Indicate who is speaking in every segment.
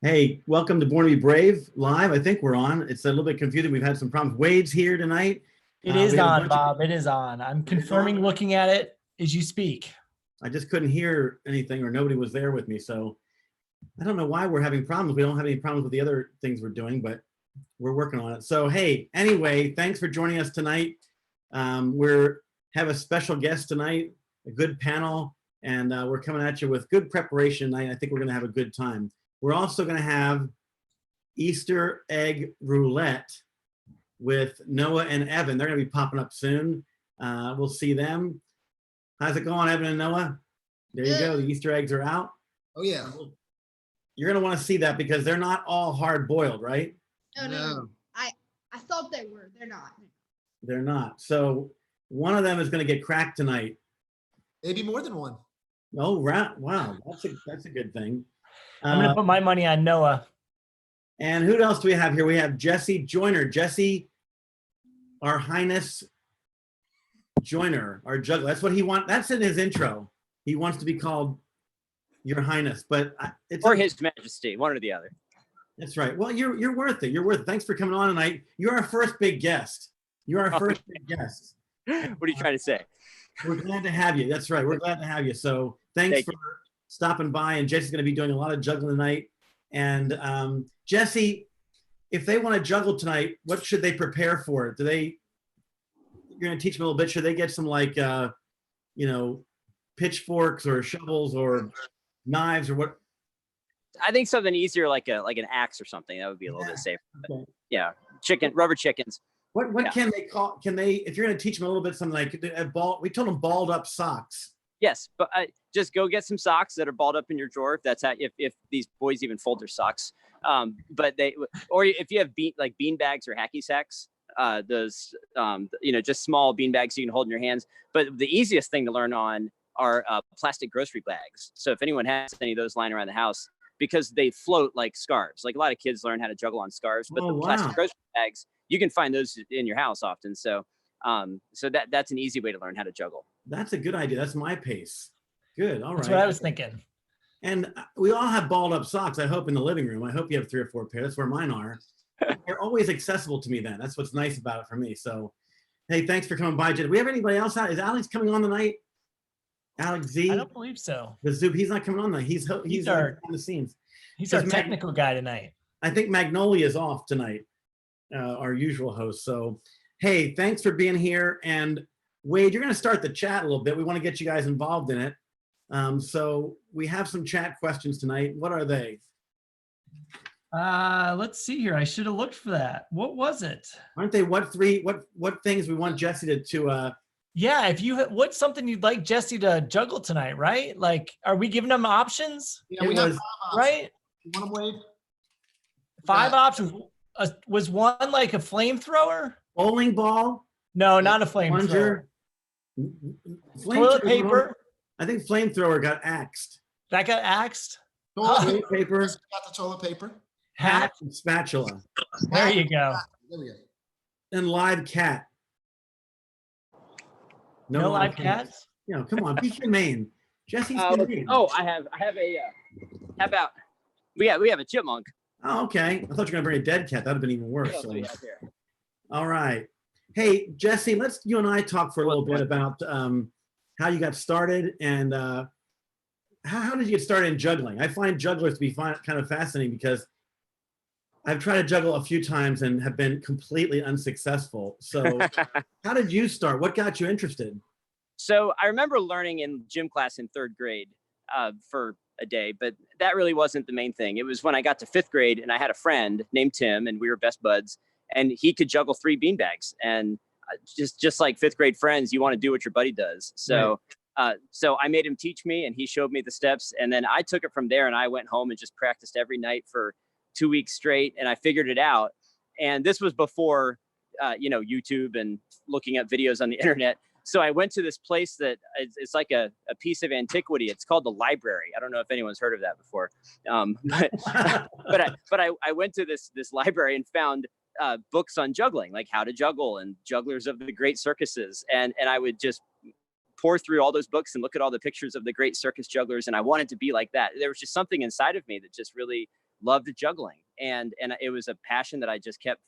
Speaker 1: Hey, welcome to Born to Be Brave live. I think we're on. It's a little bit confusing. We've had some problems. Wade's here tonight.
Speaker 2: It is on, Bob. It is on. I'm confirming, looking at it as you speak.
Speaker 1: I just couldn't hear anything, or nobody was there with me. So I don't know why we're having problems. We don't have any problems with the other things we're doing, but we're working on it. So, hey, anyway, thanks for joining us tonight. We're have a special guest tonight, a good panel, and we're coming at you with good preparation tonight. I think we're going to have a good time. We're also going to have Easter egg roulette with Noah and Evan. They're going to be popping up soon. We'll see them. How's it going, Evan and Noah? There you go. The Easter eggs are out.
Speaker 3: Oh, yeah.
Speaker 1: You're going to want to see that because they're not all hard boiled, right?
Speaker 4: No. I thought they were. They're not.
Speaker 1: They're not. So one of them is going to get cracked tonight.
Speaker 3: Maybe more than one.
Speaker 1: Oh, wow. That's a good thing.
Speaker 2: I'm going to put my money on Noah.
Speaker 1: And who else do we have here? We have Jesse Joyner. Jesse, our Highness Joyner, our juggler. That's what he wants. That's in his intro. He wants to be called Your Highness, but it's
Speaker 5: or His Majesty, one or the other.
Speaker 1: That's right. Well, you're worth it. You're worth it. Thanks for coming on tonight. You're our first big guest. You're our first big guest.
Speaker 5: What are you trying to say?
Speaker 1: We're glad to have you. That's right. We're glad to have you. So thanks for stopping by. And Jesse's going to be doing a lot of juggling tonight. And Jesse, if they want to juggle tonight, what should they prepare for it? You're going to teach them a little bit. Should they get some pitchforks or shovels or knives or what?
Speaker 5: I think something easier like an axe or something. That would be a little bit safer. Okay. Yeah, rubber chickens.
Speaker 1: What can they call? Can they, if you're going to teach them a little bit, something like we told them balled up socks.
Speaker 5: Yes, but just go get some socks that are balled up in your drawer. If that's if these boys even fold their socks. But or if you have bean bags or hacky sacks, those just small bean bags you can hold in your hands. But the easiest thing to learn on are plastic grocery bags. So if anyone has any of those lying around the house, because they float like scarves. Like a lot of kids learn how to juggle on scarves, but the plastic grocery bags, you can find those in your house often. So that's an easy way to learn how to juggle.
Speaker 1: That's a good idea. That's my pace. Good. All right.
Speaker 2: That's what I was thinking.
Speaker 1: And we all have balled up socks, I hope, in the living room. I hope you have 3 or 4 pairs. That's where mine are. They're always accessible to me then. That's what's nice about it for me. So, hey, thanks for coming by. Do we have anybody else out? Is Alex coming on tonight? Alex Z?
Speaker 2: I don't believe so.
Speaker 1: The Zoop, he's not coming on tonight. He's on the scenes.
Speaker 2: He's our technical guy tonight.
Speaker 1: I think Magnolia is off tonight, our usual host. So, hey, thanks for being here. And Wade, you're going to start the chat a little bit. We want to get you guys involved in it. So we have some chat questions tonight. What are they?
Speaker 2: Let's see here. I should have looked for that. What was it?
Speaker 1: Aren't they what things we want Jesse to
Speaker 2: yeah, what's something you'd like Jesse to juggle tonight, right? Like, are we giving them options?
Speaker 3: Yeah, we got 5
Speaker 2: right?
Speaker 3: You want them, Wade?
Speaker 2: 5 options. Was one like a flamethrower?
Speaker 1: Bowling ball?
Speaker 2: No, not a flamethrower. Toilet paper?
Speaker 1: I think flamethrower got axed.
Speaker 2: That got axed?
Speaker 1: Toilet paper.
Speaker 3: Got the toilet paper.
Speaker 1: Hat and spatula.
Speaker 2: There you go.
Speaker 3: There we go.
Speaker 1: And live cat.
Speaker 2: No live cats?
Speaker 1: Come on, be humane. Jesse's humane.
Speaker 5: Oh, I have a how about we have a chipmunk.
Speaker 1: Oh, okay. I thought you were gonna bring a dead cat. That'd have been even worse. So. All right. Hey, Jesse, let's you and I talk for a little bit about how you got started and how did you get started in juggling? I find jugglers to be kind of fascinating because I've tried to juggle a few times and have been completely unsuccessful. So how did you start? What got you interested?
Speaker 5: So I remember learning in gym class in 3rd grade for a day, but that really wasn't the main thing. It was when I got to 5th grade and I had a friend named Tim and we were best buds and he could juggle 3 beanbags. And just like 5th grade friends, you want to do what your buddy does. So so I made him teach me and he showed me the steps. And then I took it from there and I went home and just practiced every night for 2 weeks straight and I figured it out. And this was before, YouTube and looking up videos on the internet. So I went to this place that it's like a piece of antiquity. It's called the library. I don't know if anyone's heard of that before. But I went to this library and found books on juggling, like how to juggle and jugglers of the great circuses. And I would just pour through all those books and look at all the pictures of the great circus jugglers. And I wanted to be like that. There was just something inside of me that just really loved juggling, and it was a passion that I just kept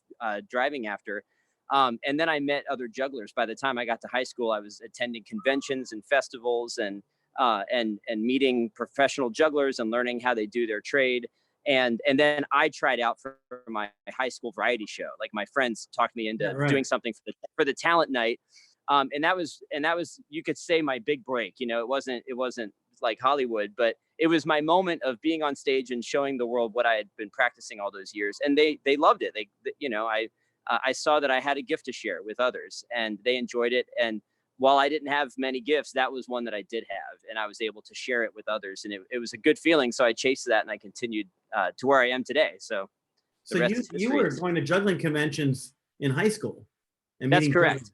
Speaker 5: driving after. And then I met other jugglers. By the time I got to high school, I was attending conventions and festivals and meeting professional jugglers and learning how they do their trade. And then I tried out for my high school variety show. Like my friends talked me into doing something for the talent night. And that was, you could say, my big break. You know, it wasn't like Hollywood, but it was my moment of being on stage and showing the world what I had been practicing all those years. And they loved it. I saw that I had a gift to share with others, and they enjoyed it. And while I didn't have many gifts, that was one that I did have, and I was able to share it with others. And it was a good feeling. So I chased that, and I continued to where I am today. So
Speaker 1: you were going to juggling conventions in high school and
Speaker 5: that's
Speaker 1: meeting
Speaker 5: correct.
Speaker 1: jugglers,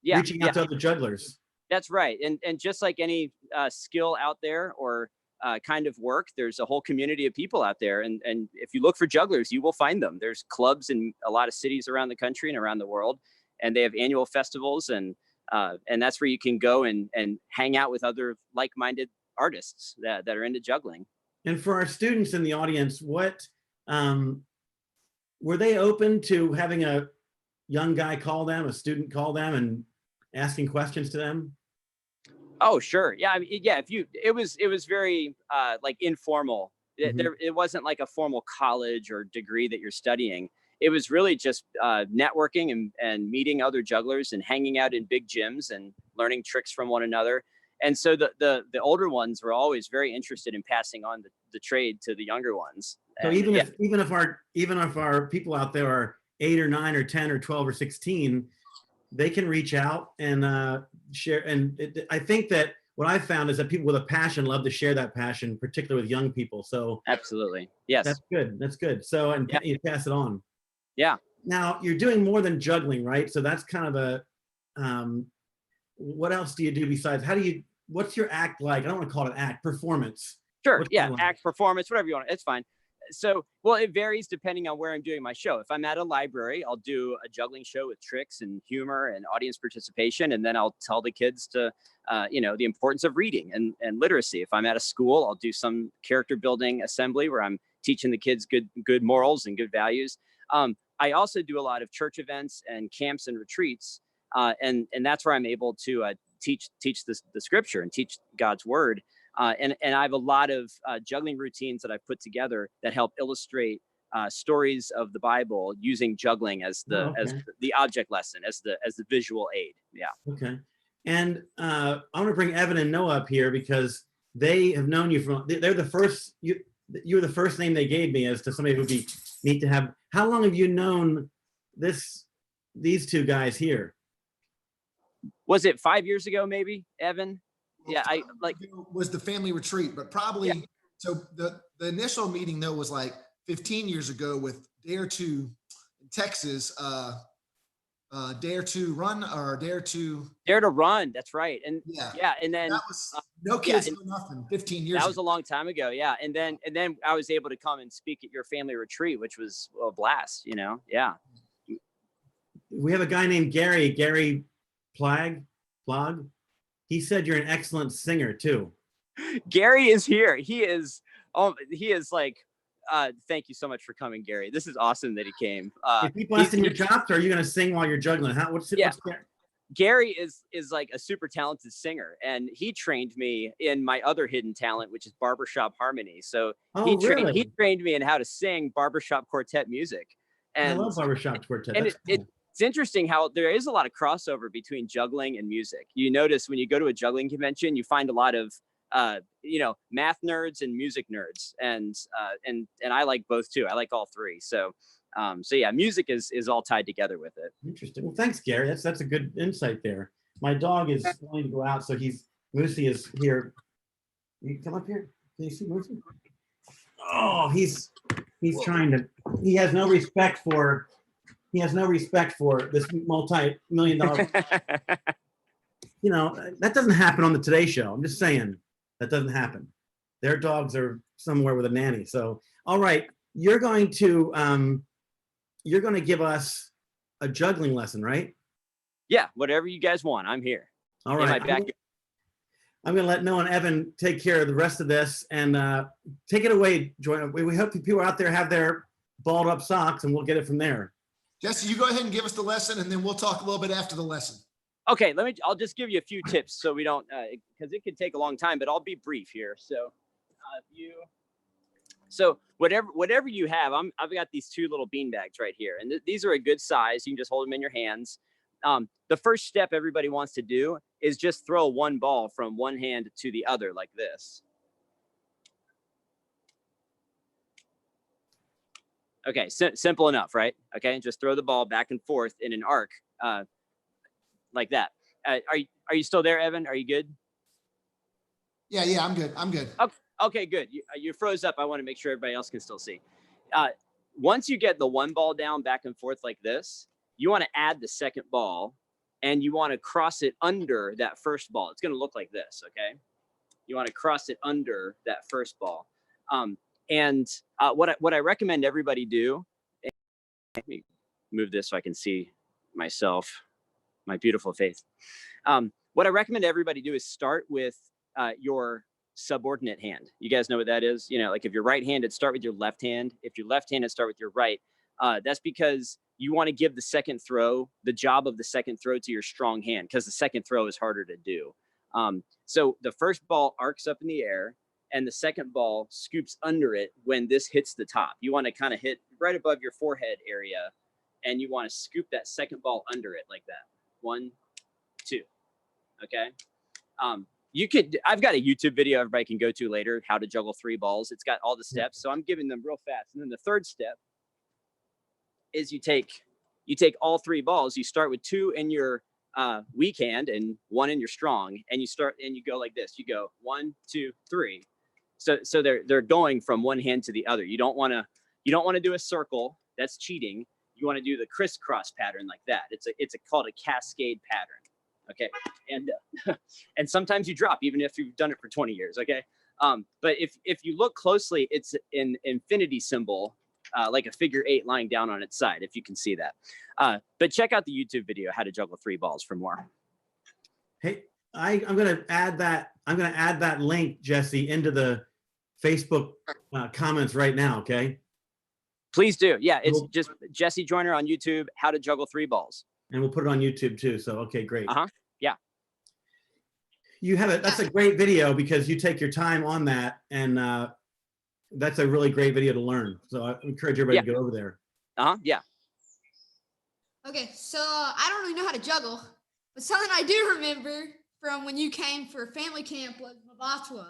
Speaker 5: Yeah,
Speaker 1: reaching out to other jugglers.
Speaker 5: That's right. And just like any skill out there or kind of work, there's a whole community of people out there. And if you look for jugglers, you will find them. There's clubs in a lot of cities around the country and around the world, and they have annual festivals, and that's where you can go and hang out with other like-minded artists that are into juggling.
Speaker 1: And for our students in the audience, what were they open to having a young guy call them, a student call them, and asking questions to them?
Speaker 5: Oh, sure. Yeah. I mean, yeah. It was very like informal. It wasn't like a formal college or degree that you're studying. It was really just networking and meeting other jugglers and hanging out in big gyms and learning tricks from one another. And so the older ones were always very interested in passing on the trade to the younger ones.
Speaker 1: So
Speaker 5: And,
Speaker 1: even if our people out there are 8 or 9 or 10 or 12 or 16, they can reach out and share. And I think that what I've found is that people with a passion love to share that passion, particularly with young people. So
Speaker 5: absolutely. Yes.
Speaker 1: That's good. That's good. So, and you pass it on.
Speaker 5: Yeah.
Speaker 1: Now you're doing more than juggling, right? So that's kind of a, what else do you do besides, what's your act like? I don't want to call it act, performance.
Speaker 5: Sure.
Speaker 1: What's
Speaker 5: Yeah.
Speaker 1: like?
Speaker 5: Act, performance, whatever you want. It's fine. So, well, it varies depending on where I'm doing my show. If I'm at a library, I'll do a juggling show with tricks and humor and audience participation. And then I'll tell the kids to, the importance of reading and literacy. If I'm at a school, I'll do some character building assembly where I'm teaching the kids good morals and good values. I also do a lot of church events and camps and retreats. And that's where I'm able to teach the scripture and teach God's word. And I have a lot of juggling routines that I've put together that help illustrate stories of the Bible using juggling as the object lesson, as the visual aid. Yeah.
Speaker 1: Okay. And I want to bring Evan and Noah up here because they have known you from. They're the first. You were the first name they gave me as to somebody who would be neat to have. How long have you known these two guys here?
Speaker 5: Was it 5 years ago, maybe, Evan? Yeah, I like
Speaker 3: was the family retreat, but probably so the initial meeting though was like 15 years ago with Dare to in Texas, Dare to Run or Dare to
Speaker 5: Run. That's right. And and then
Speaker 3: that was no kids no nothing 15 years
Speaker 5: that was
Speaker 3: ago.
Speaker 5: a long time ago. Yeah. And then I was able to come and speak at your family retreat, which was a blast, Yeah.
Speaker 1: We have a guy named Gary Plog. He said you're an excellent singer too.
Speaker 5: Gary is here. He is like, thank you so much for coming, Gary. This is awesome that he came.
Speaker 1: Is he busting your chops, or are you going to sing while you're juggling?
Speaker 5: Gary is like a super talented singer, and he trained me in my other hidden talent, which is barbershop harmony. So he trained me in how to sing barbershop quartet music. And
Speaker 1: I love barbershop quartet.
Speaker 5: And it's interesting how there is a lot of crossover between juggling and music. You notice when you go to a juggling convention, you find a lot of math nerds and music nerds, and I like both too. I like all three. So yeah, music is all tied together with it.
Speaker 1: Interesting. Well, thanks, Gary. That's a good insight there. My dog is wanting to go out, so Moosey is here. You come up here. Can you see Moosey? Oh, he's trying to. He has no respect for this multi-million-dollar. That doesn't happen on the Today Show. I'm just saying that doesn't happen. Their dogs are somewhere with a nanny. So, all right, you're going to give us a juggling lesson, right?
Speaker 5: Yeah, whatever you guys want, I'm here.
Speaker 1: All right. I'm going to let Noah and Evan take care of the rest of this, and take it away, Joyner. We hope people out there have their balled up socks, and we'll get it from there.
Speaker 3: Jesse, you go ahead and give us the lesson, and then we'll talk a little bit after the lesson.
Speaker 5: Okay, I'll just give you a few tips so we don't, because it could take a long time, but I'll be brief here. So whatever you have, I've got these two little bean bags right here, and these are a good size. You can just hold them in your hands. The first step everybody wants to do is just throw one ball from one hand to the other like this. Okay, simple enough, right? Okay, just throw the ball back and forth in an arc like that. Are you still there, Evan? Are you good?
Speaker 3: Yeah, I'm good. I'm good.
Speaker 5: Okay, good. You froze up. I want to make sure everybody else can still see. Once you get the one ball down back and forth like this, you want to add the second ball, and you want to cross it under that first ball. It's going to look like this, okay? You want to cross it under that first ball. What I recommend everybody do, let me move this so I can see myself, my beautiful face. What I recommend everybody do is start with your subordinate hand. You guys know what that is? You know, like if you're right-handed, start with your left hand. If you're left-handed, start with your right. That's because you want to give the second throw, the job of the second throw, to your strong hand, because the second throw is harder to do. So the first ball arcs up in the air, and the second ball scoops under it when this hits the top. You want to kind of hit right above your forehead area, and you want to scoop that second ball under it like that. 1, 2. Okay. I've got a YouTube video everybody can go to later, how to juggle 3 balls. It's got all the steps. So I'm giving them real fast. And then the third step is you take all 3 balls. You start with 2 in your weak hand and 1 in your strong, and you go like this. You go 1, 2, 3. So they're going from one hand to the other. You don't want to do a circle. That's cheating. You want to do the crisscross pattern like that. It's called a cascade pattern. Okay. And sometimes you drop even if you've done it for 20 years. Okay. But if you look closely, it's an infinity symbol, like a figure 8 lying down on its side, if you can see that. But check out the YouTube video, how to juggle 3 balls, for more.
Speaker 1: Hey, I'm going to add that link, Jesse, into the Facebook comments right now. Okay.
Speaker 5: Please do. Yeah. It's just Jesse Joyner on YouTube, how to juggle 3 balls.
Speaker 1: And we'll put it on YouTube too. So, okay, great.
Speaker 5: Yeah.
Speaker 1: You have it. That's a great video because you take your time on that, and that's a really great video to learn. So I encourage everybody to go over there.
Speaker 5: Yeah.
Speaker 4: Okay, so I don't really know how to juggle, but something I do remember from when you came for family camp was MVOTW.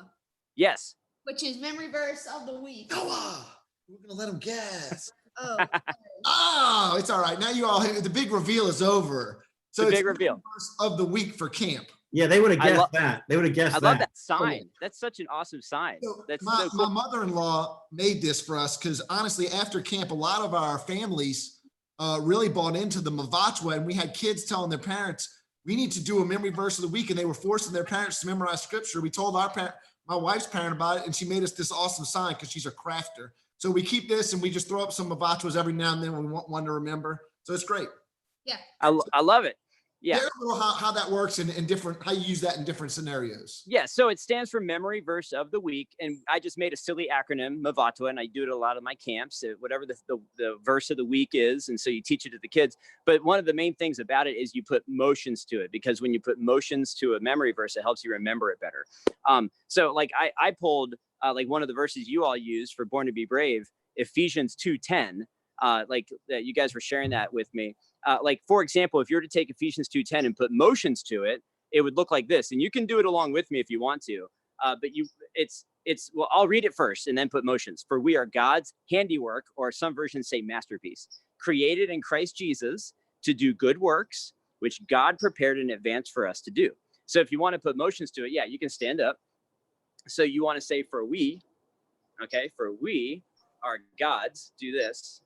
Speaker 5: Yes.
Speaker 4: Which is memory verse of the week.
Speaker 3: Noah, we're gonna let him guess.
Speaker 4: Oh,
Speaker 3: It's all right. Now you all, the big reveal is over. So
Speaker 5: the
Speaker 3: it's
Speaker 5: big reveal
Speaker 3: of the week for camp.
Speaker 1: Yeah, they would have guessed that. They would have guessed that.
Speaker 5: I love that sign. That's such an awesome sign.
Speaker 3: So
Speaker 5: That's
Speaker 3: my,
Speaker 5: so cool.
Speaker 3: my mother-in-law made this for us because honestly, after camp, a lot of our families really bought into the MVOTW, and we had kids telling their parents, we need to do a memory verse of the week, and they were forcing their parents to memorize scripture. We told my wife's parent about it, and she made us this awesome sign because she's a crafter. So we keep this, and we just throw up some MVOTWs every now and then when we want one to remember. So it's great.
Speaker 4: yeah.
Speaker 5: I love it. Yeah.
Speaker 3: Share a little how that works and different, how you use that in different scenarios.
Speaker 5: Yeah. So it stands for Memory Verse of the Week. And I just made a silly acronym, MVOTW, and I do it at a lot of my camps, whatever the verse of the week is. And so you teach it to the kids. But one of the main things about it is you put motions to it, because when you put motions to a memory verse, it helps you remember it better. So like I pulled like one of the verses you all used for Born to Be Brave, Ephesians 2:10. Like you guys were sharing that with me. Like, for example, if you were to take Ephesians 2:10 and put motions to it, it would look like this. And you can do it along with me if you want to. But well, I'll read it first and then put motions. For we are God's handiwork, or some versions say masterpiece, created in Christ Jesus to do good works, which God prepared in advance for us to do. So if you want to put motions to it, yeah, you can stand up. So you want to say, for we, okay, for we are God's, do this,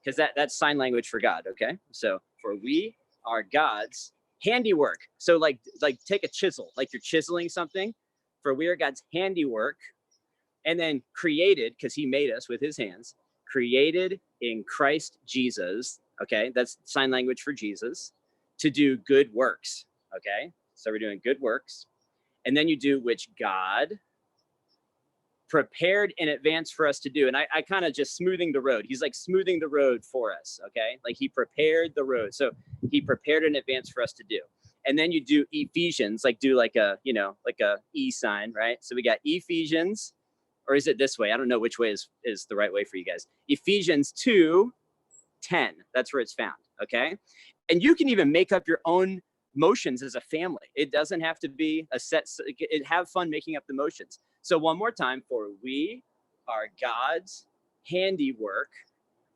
Speaker 5: because that's sign language for God. Okay. So for we are God's handiwork. So like take a chisel, like you're chiseling something. For we are God's handiwork, and then created, because he made us with his hands, created in Christ Jesus. Okay. That's sign language for Jesus, to do good works. Okay. So we're doing good works. And then you do which God prepared in advance for us to do. And I kind of just smoothing the road. He's like smoothing the road for us. Okay. Like he prepared the road. So he prepared in advance for us to do. And then you do Ephesians, like do like a, you know, like a E sign, right? So we got Ephesians, or is it this way? I don't know which way is the right way for you guys. Ephesians 2:10. That's where it's found. Okay. And you can even make up your own motions as a family. It doesn't have to be a set. Have fun making up the motions. So one more time, for we are God's handiwork,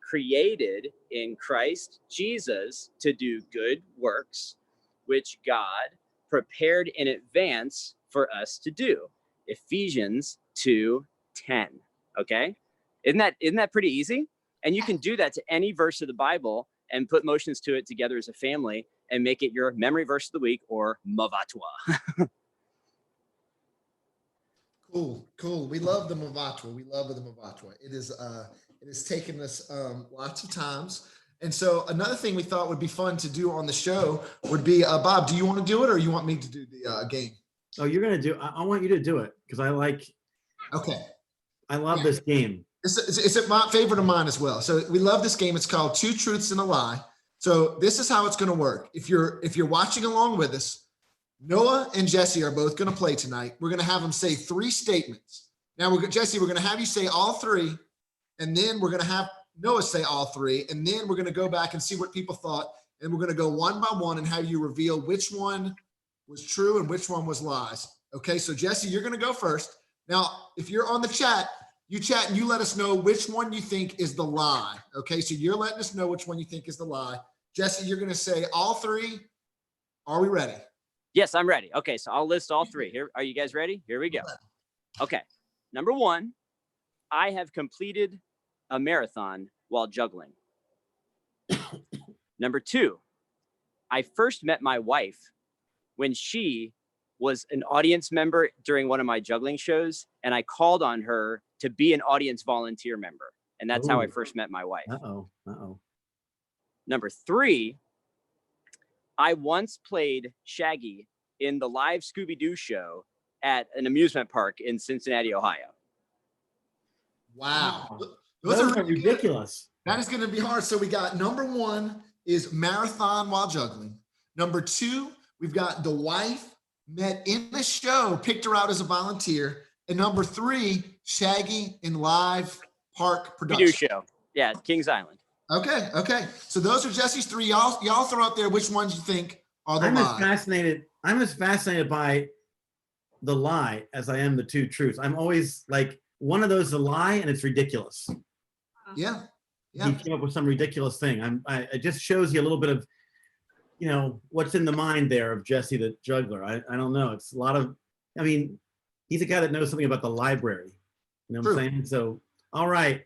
Speaker 5: created in Christ Jesus to do good works, which God prepared in advance for us to do. Ephesians 2:10. Okay. Isn't that pretty easy? And you can do that to any verse of the Bible and put motions to it together as a family and make it your memory verse of the week or MVOTW.
Speaker 3: Cool. We love the MVOTW. We love the MVOTW. It has taken us lots of times. And so another thing we thought would be fun to do on the show would be, Bob, do you want to do it or you want me to do the game?
Speaker 1: Oh, you're going to do, I want you to do it because I love this game.
Speaker 3: It's my favorite of mine as well. So we love this game. It's called Two Truths and a Lie. So this is how it's going to work. If you're watching along with us, Noah and Jesse are both going to play tonight. We're going to have them say 3 statements. Now, Jesse, we're going to have you say all 3, and then we're going to have Noah say all 3, and then we're going to go back and see what people thought, and we're going to go one by one and have you reveal which one was true and which one was lies. Okay, so Jesse, you're going to go first. Now, if you're on the chat, you chat and you let us know which one you think is the lie. Okay, so you're letting us know which one you think is the lie. Jesse, you're going to say all 3. Are we ready?
Speaker 5: Yes, I'm ready. Okay, so I'll list all 3. Here, are you guys ready? Here we go. Okay, number 1, I have completed a marathon while juggling. Number 2, I first met my wife when she was an audience member during one of my juggling shows, and I called on her to be an audience volunteer member. And that's how I first met my wife. Number 3, I once played Shaggy in the live Scooby-Doo show at an amusement park in Cincinnati, Ohio.
Speaker 3: Wow.
Speaker 1: Those are ridiculous.
Speaker 3: That is going to be hard. So we got number 1 is marathon while juggling. Number 2, we've got the wife met in the show, picked her out as a volunteer. And number 3, Shaggy in live park production.
Speaker 5: Scooby-Doo show. Yeah, Kings Island.
Speaker 3: Okay. So those are Jesse's 3. Y'all throw out there which ones you think are the lie.
Speaker 1: I'm as fascinated by the lie as I am the 2 truths. I'm always like, one of those is a lie and it's ridiculous.
Speaker 3: Yeah.
Speaker 1: He came up with some ridiculous thing. It just shows you a little bit of, what's in the mind there of Jesse the juggler. I don't know. It's a lot of, he's a guy that knows something about the library. You know what I'm saying? So, all right.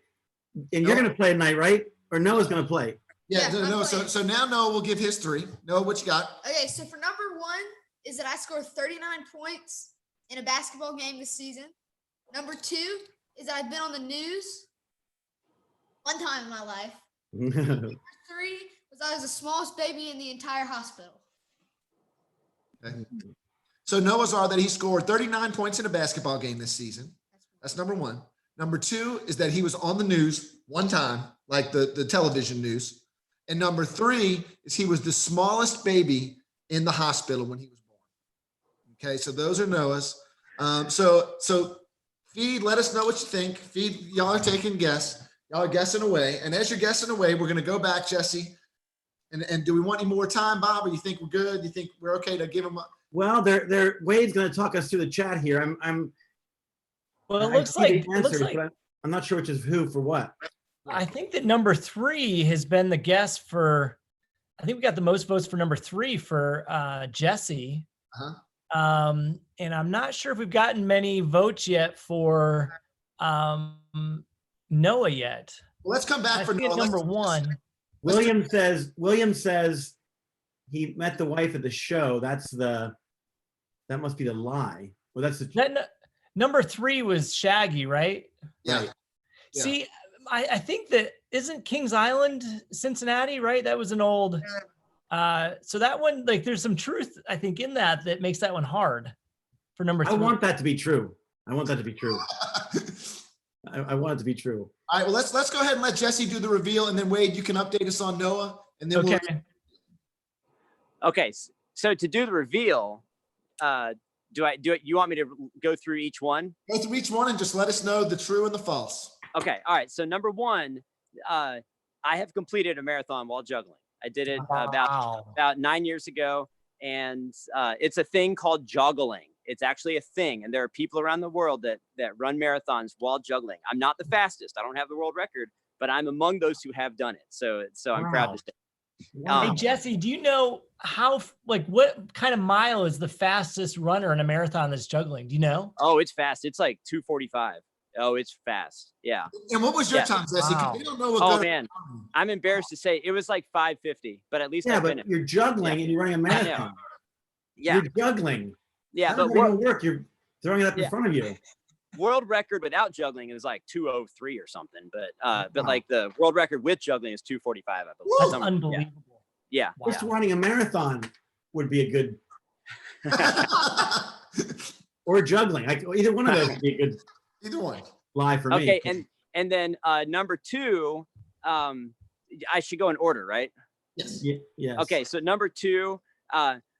Speaker 1: And you're going to play tonight, right? Or Noah's going to play?
Speaker 3: Yeah, no. So now Noah will give his 3. Noah, what you got?
Speaker 4: Okay, so for number 1 is that I scored 39 points in a basketball game this season. Number 2 is that I've been on the news 1 time in my life. Number 3 was I was the smallest baby in the entire hospital.
Speaker 3: Okay. So Noah's are that he scored 39 points in a basketball game this season. That's number 1. Number 2 is that he was on the news 1 time, like the television news. And number 3 is he was the smallest baby in the hospital when he was born. Okay, so those are Noah's. So Feed, let us know what you think. Feed, y'all are taking guess. Y'all are guessing away. And as you're guessing away, we're going to go back, Jesse. And do we want any more time, Bob? Or you think we're good? You think we're okay to give him a...
Speaker 1: Well, Wade's going to talk us through the chat here.
Speaker 2: Well, it looks like
Speaker 1: I'm not sure which is who for what.
Speaker 2: I think that number 3 has been the guess for, I think we got the most votes for number 3 for Jesse. And I'm not sure if we've gotten many votes yet for Noah yet.
Speaker 3: Well, let's come back for Noah.
Speaker 2: Number 1.
Speaker 1: William says he met the wife at the show. That must be the lie. Well, that's the
Speaker 2: number 3 was Shaggy, right?
Speaker 3: Yeah.
Speaker 1: Right.
Speaker 2: See, I think that isn't Kings Island Cincinnati, right? That was an old. So that one, like, there's some truth I think in that makes that one hard. for number
Speaker 1: I
Speaker 2: 3.
Speaker 1: want that to be true. I want that to be true. I want it to be true.
Speaker 3: All right, well, let's go ahead and let Jesse do the reveal, and then Wade, you can update us on Noah, and then
Speaker 2: Okay.
Speaker 5: Okay. So to do the reveal, do it? You want me to go through each one?
Speaker 3: Go through each one and just let us know the true and the false.
Speaker 5: Okay. All right. So number 1, I have completed a marathon while juggling. I did it about 9 years ago, and it's a thing called juggling. It's actually a thing, and there are people around the world that run marathons while juggling. I'm not the fastest. I don't have the world record, but I'm among those who have done it. So I'm proud to say.
Speaker 2: Hey, Jesse, do you know what kind of mile is the fastest runner in a marathon that's juggling? Do you know?
Speaker 5: Oh, it's fast. It's like 2:45. Oh, it's fast. Yeah.
Speaker 3: And what was your time, Jesse? 'Cause they don't know what
Speaker 5: man, I'm embarrassed to say it was like 5:50, but at least I've been it.
Speaker 1: You're juggling and you're running a marathon.
Speaker 5: Yeah.
Speaker 1: You're juggling.
Speaker 5: Yeah,
Speaker 1: but what work? You're throwing it up in front of you.
Speaker 5: World record without juggling is like 2:03 or something, but like the world record with juggling is 2:45. I believe.
Speaker 2: That's unbelievable.
Speaker 5: Yeah.
Speaker 1: Just running a marathon would be a good, or juggling. Either one of those would be a good.
Speaker 3: Either one.
Speaker 1: Lie for me.
Speaker 5: Okay, and then number 2, I should go in order, right?
Speaker 3: Yes.
Speaker 1: Yes.
Speaker 5: Okay, so number 2,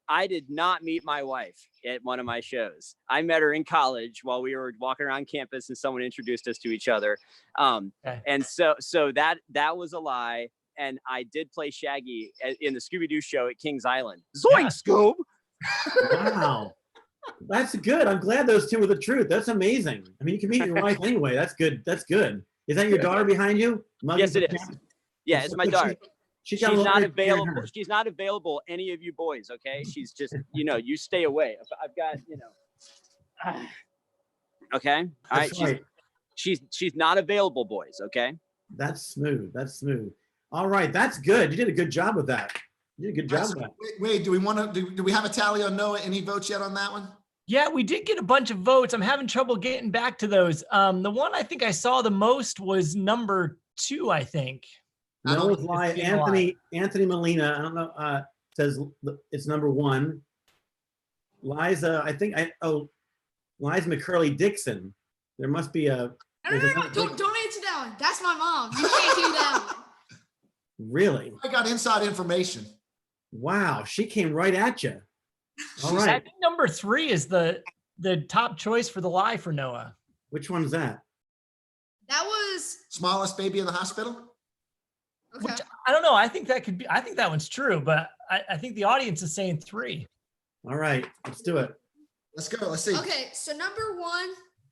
Speaker 5: I did not meet my wife at one of my shows. I met her in college while we were walking around campus, and someone introduced us to each other. And so that was a lie. And I did play Shaggy in the Scooby-Doo show at Kings Island. Zoink, Scoob!
Speaker 1: Wow. That's good. I'm glad those two were the truth. That's amazing. I mean, you can meet your wife anyway. That's good. That's good. Is that your daughter behind you?
Speaker 5: Yes, it is. Yeah, it's my daughter.
Speaker 1: She's
Speaker 5: not available. She's not available. Any of you boys, okay? She's just, you stay away. I've got, okay. All right. She's not available, boys. Okay.
Speaker 1: That's smooth. That's smooth. All right. That's good. You did a good job with that. You did a good job with that.
Speaker 3: Wait, do we have a tally on Noah? Any votes yet on that one?
Speaker 2: Yeah, we did get a bunch of votes. I'm having trouble getting back to those. The one I think I saw the most was number 2, I think.
Speaker 1: Noah's lie. Anthony Molina, I don't know, says it's number 1. Liza, Liza McCurley Dixon. There must be a.
Speaker 4: No, don't answer that one. That's my mom. You can't do that one.
Speaker 1: Really?
Speaker 3: I got inside information.
Speaker 1: Wow, she came right at you. All right.
Speaker 2: I think number 3 is the top choice for the lie for Noah.
Speaker 1: Which one's that?
Speaker 4: That was
Speaker 3: Smallest baby in the hospital?
Speaker 4: okay.
Speaker 2: Which, I don't know. I think that one's true, but I think the audience is saying 3.
Speaker 1: All right, let's do it.
Speaker 3: Let's go. Let's see.
Speaker 4: Okay, so number 1,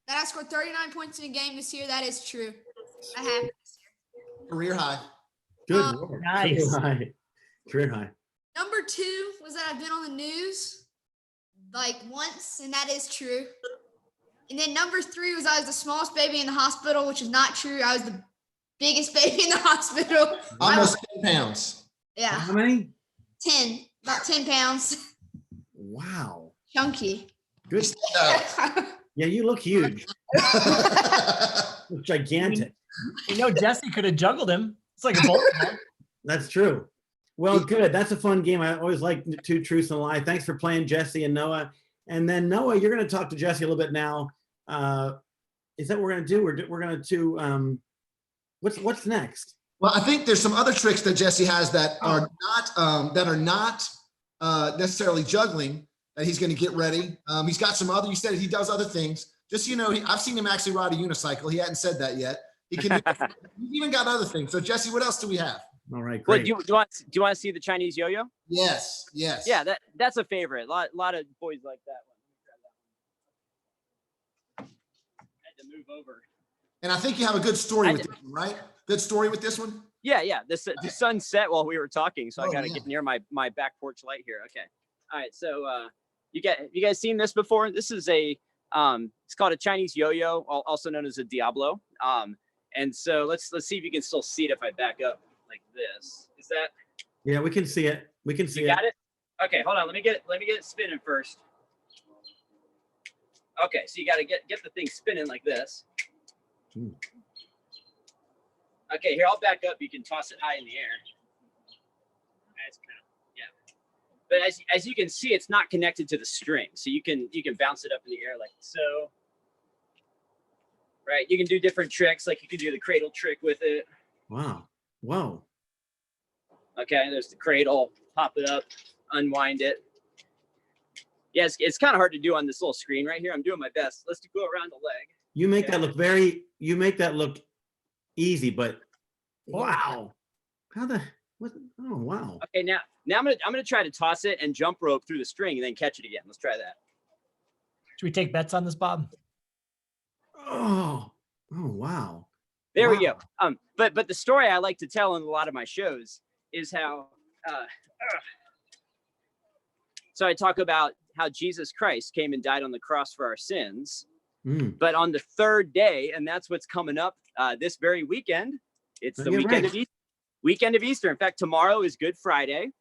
Speaker 4: that I scored 39 points in a game this year. That is true. I have it this year.
Speaker 3: Career high.
Speaker 1: Good Lord.
Speaker 2: Nice.
Speaker 1: Career high.
Speaker 4: Number 2 was that I've been on the news like once, and that is true. And then number 3 was I was the smallest baby in the hospital, which is not true. I was the biggest baby in the hospital.
Speaker 3: Almost 10 pounds.
Speaker 4: Yeah.
Speaker 1: How many?
Speaker 4: 10, about 10 pounds.
Speaker 1: Wow.
Speaker 4: Chunky.
Speaker 1: Good. Yeah, you look huge. Look gigantic.
Speaker 2: Jesse could have juggled him. It's like a bowl.
Speaker 1: That's true. Well, good. That's a fun game. I always like 2 truths and a lie. Thanks for playing, Jesse and Noah. And then Noah, you're going to talk to Jesse a little bit now. Is that what we're going to do? We're going to do, what's next?
Speaker 3: Well, I think there's some other tricks that Jesse has that are not necessarily juggling that he's going to get ready. He's got some other. You said he does other things. Just I've seen him actually ride a unicycle. He hadn't said that yet. He can. He's even got other things. So Jesse, what else do we have?
Speaker 1: All right,
Speaker 5: Well,
Speaker 1: great.
Speaker 5: do you want to see the Chinese yo-yo?
Speaker 3: Yes.
Speaker 5: Yeah, that's a favorite. A lot of boys like that one. I had to move over.
Speaker 3: And I think you have a good story with this one, right? Good story with this one?
Speaker 5: Yeah. The sun set while we were talking, so I got to
Speaker 3: yeah.
Speaker 5: get near my back porch light here. Okay. All right. So you guys seen this before? This is it's called a Chinese yo-yo, also known as a Diabolo. And so let's see if you can still see it if I back up like this. Is that?
Speaker 1: Yeah, we can see it. We can see
Speaker 5: You got it? Okay, hold on. Let me get it spinning first. Okay, so you got to get the thing spinning like this. Okay, here, I'll back up. You can toss it high in the air. That's kind of, yeah. But as you can see, it's not connected to the string. So you can bounce it up in the air like so. Right. You can do different tricks, like you can do the cradle trick with it.
Speaker 1: Wow. Whoa.
Speaker 5: Okay, there's the cradle. Pop it up, unwind it. Yeah, it's kind of hard to do on this little screen right here. I'm doing my best. Let's go around the leg.
Speaker 1: You make that look easy, but wow. How the what? Oh wow.
Speaker 5: Okay, now I'm gonna try to toss it and jump rope through the string and then catch it again. Let's try that.
Speaker 2: Should we take bets on this, Bob?
Speaker 1: Oh wow.
Speaker 5: There we go. But the story I like to tell in a lot of my shows is how so I talk about how Jesus Christ came and died on the cross for our sins. But on the third day, and that's what's coming up this very weekend. It's the weekend of Easter. Weekend of Easter. In fact, tomorrow is Good Friday.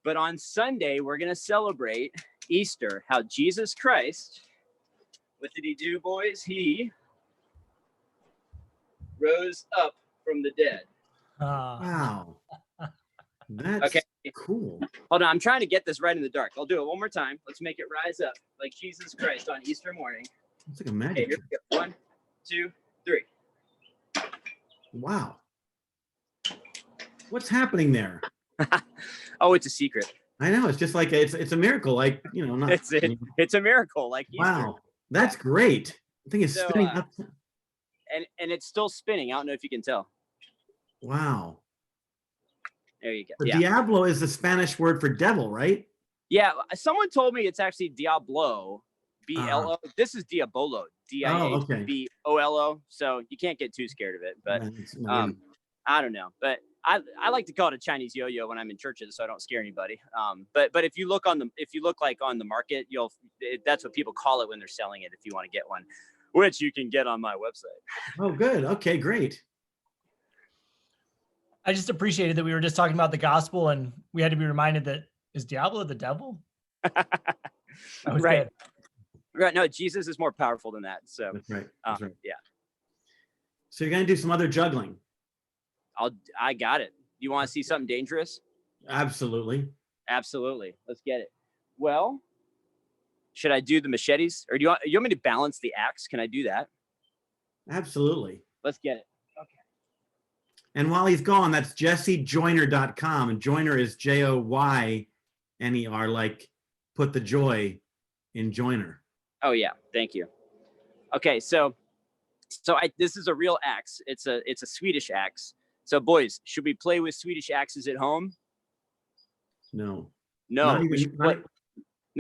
Speaker 5: But on Sunday, we're going to celebrate Easter, how Jesus Christ, what did he do, boys? He rose up from the dead.
Speaker 1: Wow. That's cool.
Speaker 5: Hold on, I'm trying to get this right in the dark. I'll do it one more time. Let's make it rise up like Jesus Christ on Easter morning.
Speaker 1: It's like a magic.
Speaker 5: Okay, here we go. 1, 2, 3.
Speaker 1: Wow. What's happening there?
Speaker 5: Oh, it's a secret.
Speaker 1: I know. It's just like it's a miracle. Like, not.
Speaker 5: It's a miracle. Like Easter.
Speaker 1: Wow. That's great. I think it's spinning up.
Speaker 5: And it's still spinning. I don't know if you can tell.
Speaker 1: Wow.
Speaker 5: There you go.
Speaker 1: The Diablo is the Spanish word for devil, right?
Speaker 5: Yeah. Someone told me it's actually Diablo. B-L-O. This is Diabolo. D-I-A-B-O-L-O. So you can't get too scared of it. But I don't know. But I like to call it a Chinese yo-yo when I'm in churches, so I don't scare anybody. But if you look on the market, that's what people call it when they're selling it. If you want to get one, which you can get on my website.
Speaker 1: Oh, good. Okay, great.
Speaker 2: I just appreciated that we were just talking about the gospel, and we had to be reminded that is Diablo the devil?
Speaker 5: Right. Good. Right. No, Jesus is more powerful than that. So
Speaker 1: that's right. That's right.
Speaker 5: Yeah.
Speaker 1: So you're gonna do some other juggling.
Speaker 5: I got it. You want to see something dangerous?
Speaker 1: Absolutely.
Speaker 5: Absolutely. Let's get it. Well, should I do the machetes, or you want me to balance the axe? Can I do that?
Speaker 1: Absolutely.
Speaker 5: Let's get it. Okay.
Speaker 1: And while he's gone, that's jessejoyner.com, and Joyner is Joyner, like put the joy in Joyner.
Speaker 5: Oh yeah, thank you. Okay, so this is a real axe. It's a Swedish axe. So boys, should we play with Swedish axes at home?
Speaker 1: No.
Speaker 5: No.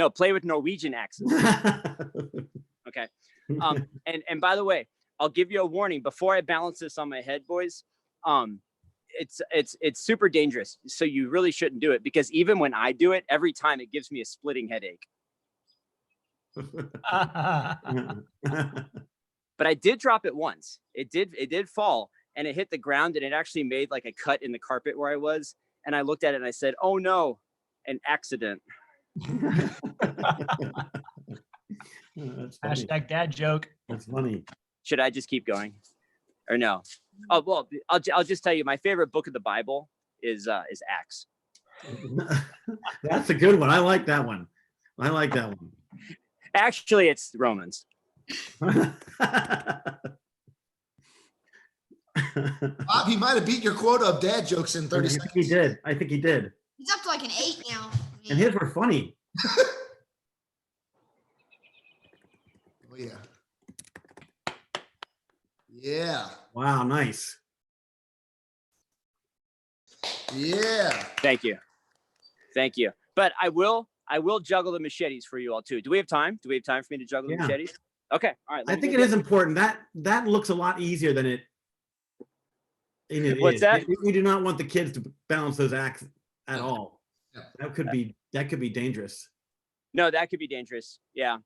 Speaker 5: Play with Norwegian axes. Okay. And by the way, I'll give you a warning before I balance this on my head, boys. It's super dangerous. So you really shouldn't do it, because even when I do it, every time it gives me a splitting headache. But I did drop it once. It did fall, and it hit the ground, and it actually made like a cut in the carpet where I was. And I looked at it and I said, "Oh no, an accident."
Speaker 2: Hashtag dad joke.
Speaker 1: That's funny.
Speaker 5: Should I just keep going, or no? Oh well, I'll just tell you. My favorite book of the Bible is Acts.
Speaker 1: That's a good one. I like that one.
Speaker 5: Actually, it's Romans.
Speaker 3: Bob, he might have beat your quota of dad jokes in 30 seconds.
Speaker 1: I think he did.
Speaker 4: He's up to like an 8 now.
Speaker 1: And his were funny.
Speaker 3: Oh yeah. Yeah.
Speaker 1: Wow, nice.
Speaker 3: Yeah.
Speaker 5: Thank you. But I will juggle the machetes for you all too. Do we have time? Do we have time for me to juggle the machetes? Okay. All right.
Speaker 1: I think it is important. That looks a lot easier than it.
Speaker 5: What's that?
Speaker 1: We do not want the kids to balance those axes at all.
Speaker 3: Yeah.
Speaker 1: That could be dangerous.
Speaker 5: No, that could be dangerous. Yeah.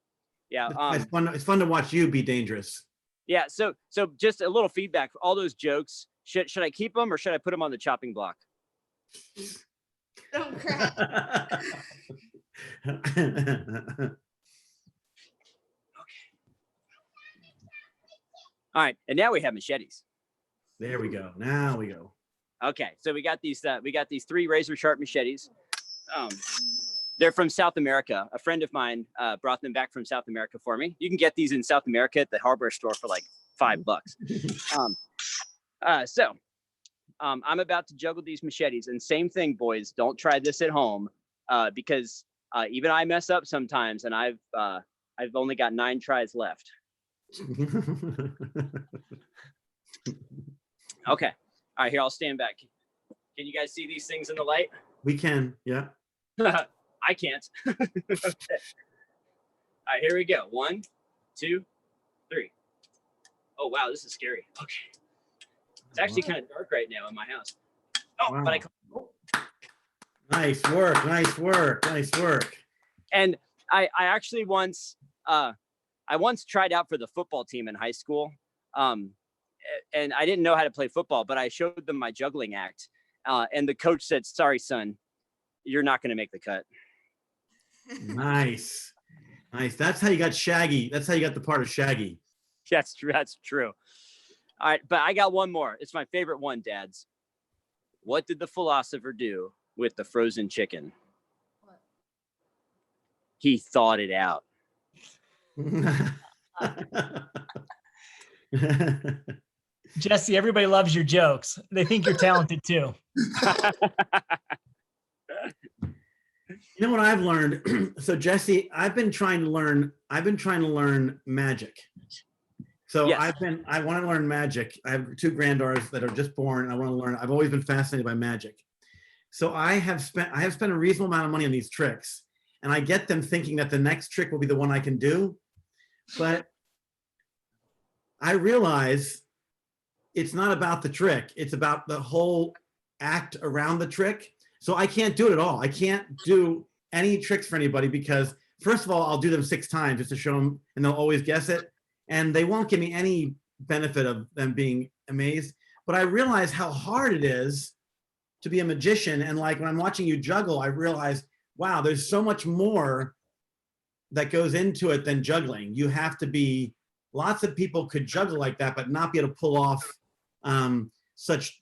Speaker 1: It's fun to watch you be dangerous.
Speaker 5: Yeah. So just a little feedback. All those jokes. Should I keep them, or should I put them on the chopping block?
Speaker 4: Don't cry.
Speaker 5: All right, and now we have machetes.
Speaker 1: There we go. Now we go.
Speaker 5: Okay, so we got these 3 razor sharp machetes. They're from South America. A friend of mine brought them back from South America for me. You can get these in South America at the hardware store for like $5. I'm about to juggle these machetes, and same thing, boys. Don't try this at home because even I mess up sometimes, and I've only got 9 tries left. Okay. All right, here, I'll stand back. Can you guys see these things in the light?
Speaker 1: We can, yeah.
Speaker 5: I can't. Okay. All right, here we go. 1, 2, 3. Oh, wow, this is scary. Okay. It's actually kind of dark right now in my house. Oh,
Speaker 1: Wow.
Speaker 5: but
Speaker 1: Nice work, nice work, nice work.
Speaker 5: And I actually once tried out for the football team in high school. And I didn't know how to play football, but I showed them my juggling act. And the coach said, "Sorry, son, you're not going to make the cut."
Speaker 1: Nice. Nice. That's how you got Shaggy. That's how you got the part of Shaggy.
Speaker 5: That's true. That's true. All right, but I got one more. It's my favorite one, Dads. What did the philosopher do with the frozen chicken?
Speaker 4: What?
Speaker 5: He thawed it out.
Speaker 2: Jesse, everybody loves your jokes. They think you're talented too.
Speaker 1: You know what I've learned? So Jesse, I've been trying to learn magic. So
Speaker 5: Yes.
Speaker 1: I want to learn magic. I have 2 granddaughters that are just born and I want to learn. I've always been fascinated by magic. So I have spent a reasonable amount of money on these tricks, and I get them thinking that the next trick will be the one I can do. But I realize it's not about the trick. It's about the whole act around the trick. So I can't do it at all. I can't do any tricks for anybody because, first of all, I'll do them 6 times just to show them, and they'll always guess it. And they won't give me any benefit of them being amazed. But I realize how hard it is to be a magician. And like when I'm watching you juggle, I realize, wow, there's so much more that goes into it than juggling. You have to be, lots of people could juggle like that, but not be able to pull off such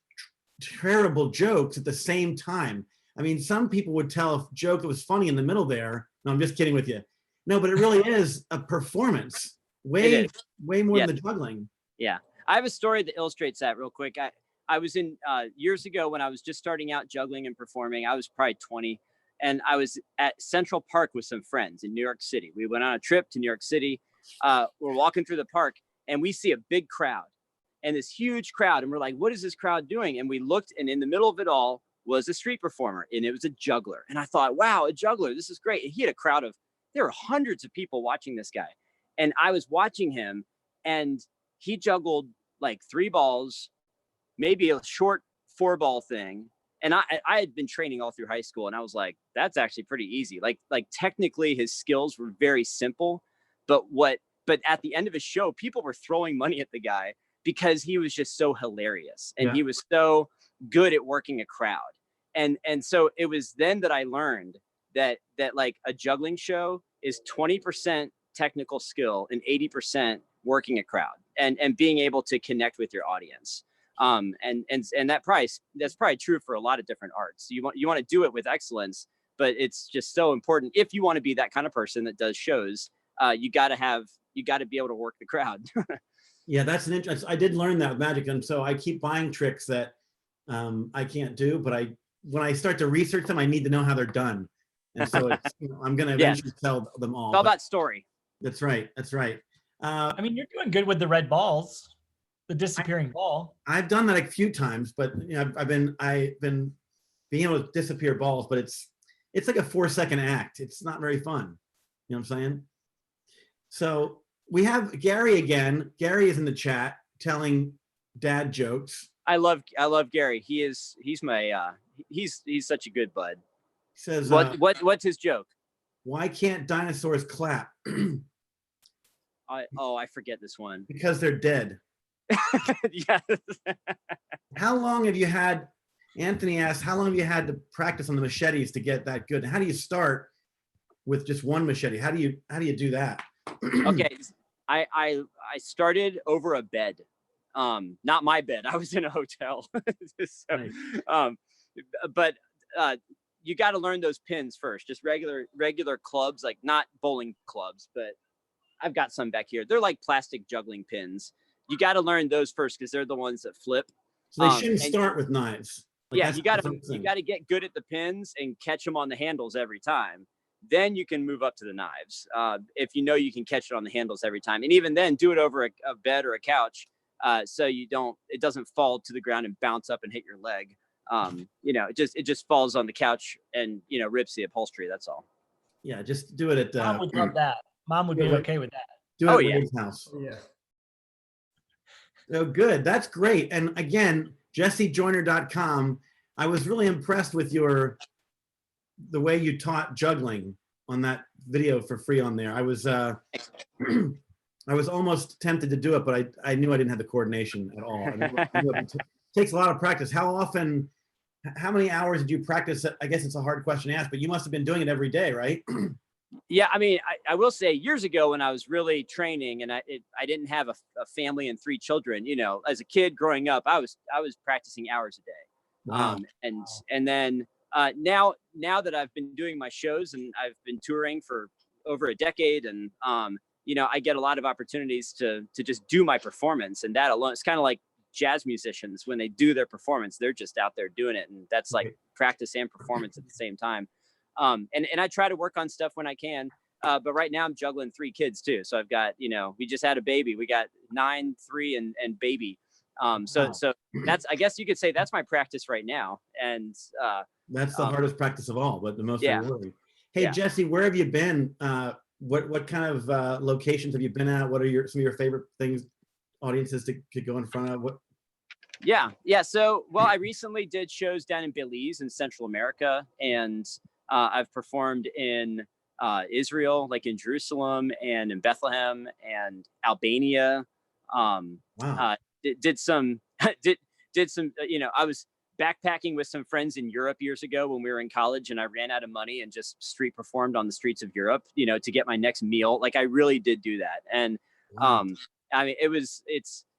Speaker 1: terrible jokes at the same time. I mean, some people would tell a joke that was funny in the middle there. No, I'm just kidding with you. No, but it really is a performance. Way more than the juggling.
Speaker 5: Yeah. I have a story that illustrates that real quick. I was in years ago when I was just starting out juggling and performing. I was probably 20, and I was at Central Park with some friends in New York City. We went on a trip to New York City. We're walking through the park and we see a big crowd and this huge crowd. And we're like, what is this crowd doing? And we looked, and in the middle of it all was a street performer, and it was a juggler. And I thought, wow, a juggler, this is great. And he had a crowd of, there were hundreds of people watching this guy. And I was watching him, and he juggled like 3 balls, maybe a short 4-ball thing. And I had been training all through high school, and I was like, that's actually pretty easy. Like technically his skills were very simple, but at the end of his show, people were throwing money at the guy because he was just so hilarious, and he was so good at working a crowd. And so it was then that I learned that like a juggling show is 20% technical skill and 80% working a crowd and being able to connect with your audience. And that's probably true for a lot of different arts. You want to do it with excellence, but it's just so important. If you want to be that kind of person that does shows, you got to be able to work the crowd.
Speaker 1: Yeah, that's an interest. I did learn that with magic, and so I keep buying tricks that I can't do, but when I start to research them, I need to know how they're done. And so I'm going to eventually tell them all.
Speaker 5: It's all about story.
Speaker 1: That's right. That's right.
Speaker 2: I mean, you're doing good with the red balls, the disappearing ball.
Speaker 1: I've done that a few times, but you know, I've been being able to disappear balls, but it's like a 4-second act. It's not very fun. You know what I'm saying? So we have Gary again. Gary is in the chat telling dad jokes.
Speaker 5: I love Gary. He's my he's such a good bud.
Speaker 1: He says,
Speaker 5: what's his joke?
Speaker 1: Why can't dinosaurs clap?
Speaker 5: I forget this one.
Speaker 1: Because they're dead.
Speaker 5: Yes.
Speaker 1: How long have you had, Anthony asked, how long have you had to practice on the machetes to get that good? How do you start with just one machete? How do you do that?
Speaker 5: Okay. I started over a bed. Not my bed. I was in a hotel. So,
Speaker 1: nice.
Speaker 5: But you got to learn those pins first, just regular clubs, like not bowling clubs, but I've got some back here. They're like plastic juggling pins. You got to learn those first because they're the ones that flip.
Speaker 1: So they shouldn't start with knives. Like,
Speaker 5: yeah,
Speaker 1: that's
Speaker 5: you
Speaker 1: the
Speaker 5: got to get good at the pins and catch them on the handles every time. Then you can move up to the knives. If you know you can catch it on the handles every time, and even then, do it over a bed or a couch, so it doesn't fall to the ground and bounce up and hit your leg. It just falls on the couch and rips the upholstery. That's all.
Speaker 1: Yeah, just do it at.
Speaker 2: Mom would love that. Mom would be okay with that.
Speaker 1: Do it at Wade's house.
Speaker 3: Yeah.
Speaker 1: Oh, good. That's great. And again, jessejoyner.com. I was really impressed with the way you taught juggling on that video for free on there. I was almost tempted to do it, but I knew I didn't have the coordination at all. I knew it takes a lot of practice. How many hours did you practice? I guess it's a hard question to ask, but you must have been doing it every day, right?
Speaker 5: Yeah, I mean, I will say years ago when I was really training and I didn't have a family and 3 children, as a kid growing up, I was practicing hours a day.
Speaker 1: Wow.
Speaker 5: And then now that I've been doing my shows and I've been touring for over a decade, and I get a lot of opportunities to just do my performance, and that alone, it's kind of like jazz musicians when they do their performance, they're just out there doing it, and that's like practice and performance at the same time. And I try to work on stuff when I can, but right now I'm juggling 3 kids too. So I've got, we just had a baby. We got 9, 3, and baby. So that's, I guess you could say that's my practice right now. And
Speaker 1: that's the hardest practice of all, but the most rewarding. Hey,
Speaker 5: Yeah.
Speaker 1: Jesse, where have you been? What kind of locations have you been at? What are some of your favorite things audiences could go in front of?
Speaker 5: Yeah. So, well, I recently did shows down in Belize in Central America, and I've performed in Israel, like in Jerusalem and in Bethlehem and Albania.
Speaker 1: Wow.
Speaker 5: Did some, I was backpacking with some friends in Europe years ago when we were in college, and I ran out of money and just street performed on the streets of Europe, to get my next meal. Like I really did do that. And I mean,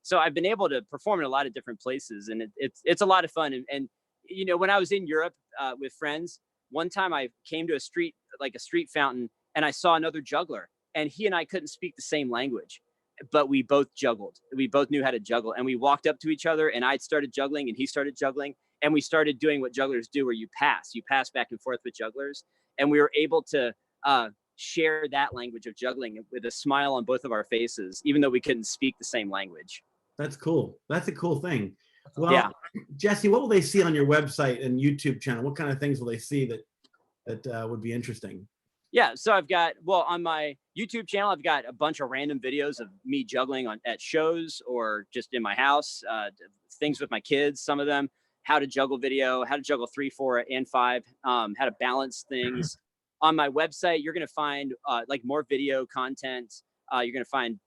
Speaker 5: so I've been able to perform in a lot of different places, and it's a lot of fun. And when I was in Europe with friends, one time I came to a street fountain, and I saw another juggler, and he and I couldn't speak the same language, but we both juggled. We both knew how to juggle, and we walked up to each other, and I started juggling and he started juggling, and we started doing what jugglers do, where you pass back and forth with jugglers. And we were able to share that language of juggling with a smile on both of our faces, even though we couldn't speak the same language.
Speaker 1: That's cool. That's a cool thing. Well,
Speaker 5: yeah.
Speaker 1: Jesse, what will they see on your website and YouTube channel? What kind of things will they see that would be interesting?
Speaker 5: Yeah, so I've got, on my YouTube channel, I've got a bunch of random videos of me juggling at shows or just in my house, things with my kids, some of them, how to juggle video, how to juggle 3, 4, and 5, how to balance things. On my website, you're going to find like more video content. You're going to find,